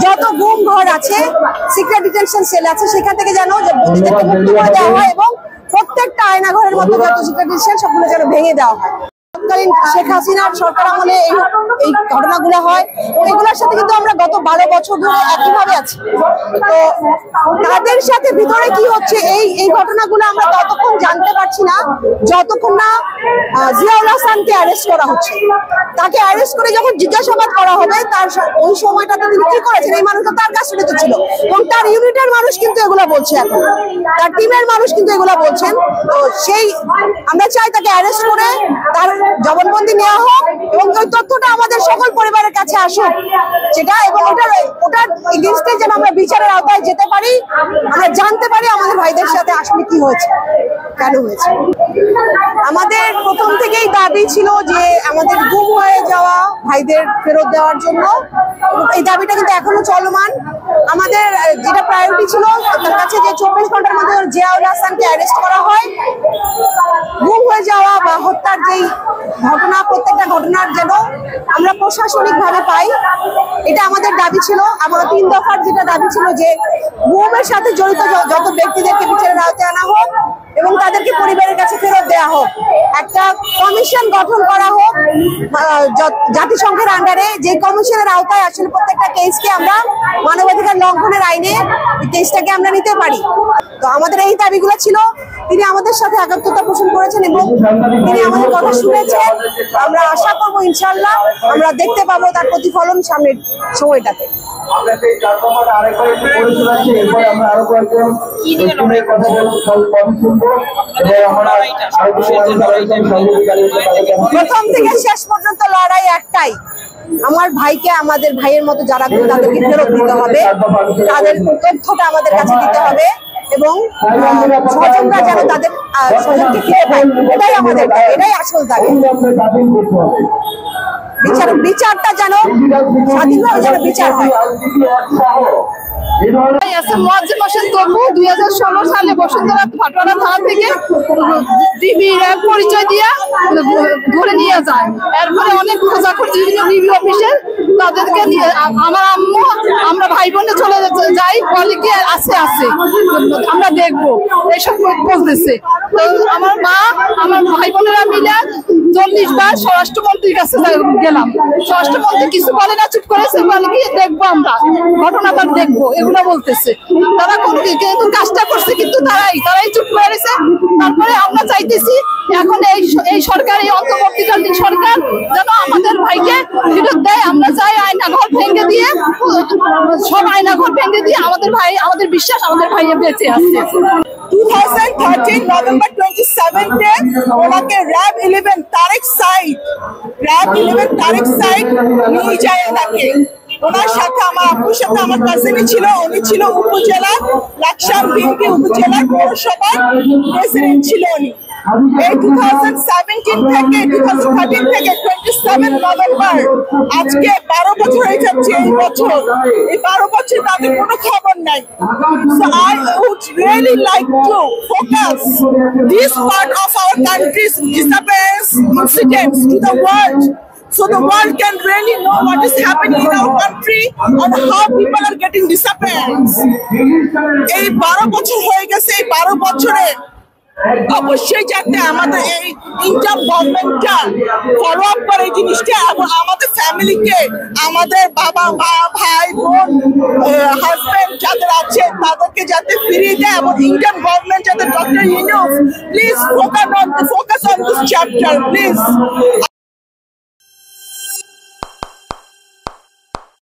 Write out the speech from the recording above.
যত গুম ঘর আছে, সিক্রেট ডিটেনশন সেল আছে, সেখান থেকে যেন বন্দীদেরকে মুক্ত করে দেওয়া হয় এবং প্রত্যেকটা আয়না ঘরের মধ্যে যত সিক্রেট ডিটেনশন সবগুলো যেন ভেঙে দেওয়া হয়। তৎকালীন শেখ হাসিনার সরকার আমলে এই ঘটনাগুলো হয়, এগুলোর সাথে কিন্তু আমরা গত 12 বছর ধরে একইভাবে আছি। তো তাদের সাথে ভিতরে কি হচ্ছে এই ঘটনাগুলো আমরা ততক্ষণ জানতে পারছি না যতক্ষণ না জিয়াউল হাসানকে অ্যারেস্ট করা হচ্ছে। তাকে অ্যারেস্ট করে যখন জিজ্ঞাসাবাদ করা হবে, তার ওই সময়টাতে তিনি কি করেছেন, এই মানুষটা তার কাস্টডিতে ছিল এবং তার ইউনিটের মানুষ কিন্তু এগুলো বলছে, এখন তার টিমের মানুষ কিন্তু এগুলো বলছেন। তো সেই আমরা চাই তাকে অ্যারেস্ট করে তার জবানবন্দি নেওয়া হোক এবং ওই তথ্যটা আমাদের সকল পরিবারের কাছে আসুক, সেটা এবং ওটার এগেইনস্টে যেন আমরা বিচারের আওতায় যেতে পারি, আমরা জানতে পারি আমাদের ভাইদের সাথে আসলে কি হয়েছে, কেন হয়েছে। আমাদের প্রথম থেকেই দাবি ছিল যে আমাদের গুম হয়ে যাওয়া ভাইদের ফেরত দেওয়ার জন্য। এই দাবিটা কিন্তু এখনো চলমান। আমাদের যেটা প্রায়োরিটি ছিল তার কাছে যে 24 ঘন্টার মধ্যে জিয়াউল হাসানকে অ্যারেস্ট করা হয়, গুম হয়ে যাওয়া বা হত্যার যেই ঘটনা, প্রত্যেকটা ঘটনার যেন আমরা প্রশাসনিক ভাবে পাই, এটা আমাদের দাবি ছিল। আমার 3 দফার যেটা দাবি ছিল যে গুমের সাথে জড়িত যত ব্যক্তিদেরকে বিচারের আওতায় আনা হোক এবং তাদেরকে পরিবারের কাছে ফেরত দেওয়া হোক। একটা কমিশন গঠন করা হোক জাতিসংঘের আন্ডারে, যে কমিশনের আওতায় আসলে প্রত্যেকটা কেসকে আমরা মানবাধিকার লঙ্ঘনের আইনে কেসটাকে আমরা নিতে পারি। তো আমাদের এই দাবিগুলো ছিল। তিনি আমাদের সাথে একাত্মতা পোষণ করেছেন এবং তিনি আমাদের কথা শুনেছেন। আমরা আশা করবো ইনশাল্লাহ আমরা দেখতে পাবো তার প্রতিফলন সামনের সময়টাতে। প্রথম থেকে শেষ পর্যন্ত লড়াই একটাই, আমার ভাইকে আমাদের ভাইয়ের মতো যারা তাদেরকে ফেরত দিতে হবে, তাদের তথ্যটা আমাদের কাছে দিতে হবে এবং স্বজনরা যেন তাদের স্বজনকে ফিরে পায়। এটাই আমাদের, এটাই আসল দাবি। বিচারটা যেন স্বাধীনভাবে যেন বিচার হয়। 2016 সালে বসুন্ধরা ভাটোয়ারা থানা থেকে পরিচয় দিয়ে ধরে নিয়ে যায়। এরপরে অনেক খোঁজাখুঁজি ডিবি অফিসে, তাদেরকে আমার আম্মু আমরা ভাই বোনে চলে যাই, বলে কি আছে আমরা দেখবো, এইসব বলতেছে। তো আমার মা আমার ভাই বোনেরা মিলে 40 বার স্বরাষ্ট্রমন্ত্রীর কাছে গেলাম। স্বরাষ্ট্রমন্ত্রী কিছু বলে না, চুপ করেছে, বলে কি দেখবো আমরা ঘটনাটা দেখবো, এগুলো বলতেছে। তারা কিন্তু কাজটা করছে, কিন্তু তারাই চুপ করে রয়েছে। তারপরে আমরা চাইতেছি এখন এই সরকার, এই অন্তর্বর্তীকালীন সরকার যেন আমাদের ভাইকে ফেরত দেয়। আমরা চাই আয়নাঘর ভেঙে দিয়ে, সব আয়নাঘর ভেঙে দিয়ে আমাদের ভাই, আমাদের বিশ্বাস আমাদের ভাইয়ে বেঁচে আছে। 2013 নভেম্বর 27-এ ওনাকে র্যাব 11 তারেক সাইদ নিয়ে যায় তাকে। ওনার সাথে আমার আপুর সাথে আমার কাজিনই ছিল। উনি ছিল উপজেলা লাকসাম বিএনপি উপজেলার পৌরসভার প্রেসিডেন্ট ছিল উনি। এই 2013 থেকে 27 নভেম্বর, আজকে 12 বছর হয়ে যাচ্ছে। এই 12 বছর তাদের কোনো খবর নাই। So I would really like to focus this part of our country's disappearance incidents to the world, so the world can really know what is happening in our country and how people are getting disappeared. এই 12 বছর হয়ে গেছে। এই 12 বছরে অবশ্যই যাতে আমাদের এই ইনকাম গভর্নমেন্টটা ফলো আপ করে এই জিনিসটা এবং আমাদের ফ্যামিলিকে, আমাদের বাবা মা ভাই বোন হাজবেন্ড যাদের আছে তাদেরকে যাতে ফিরিয়ে দেয় এবং ইনকাম গভর্নমেন্ট যাতে doctor Yunus please focus on this chapter please.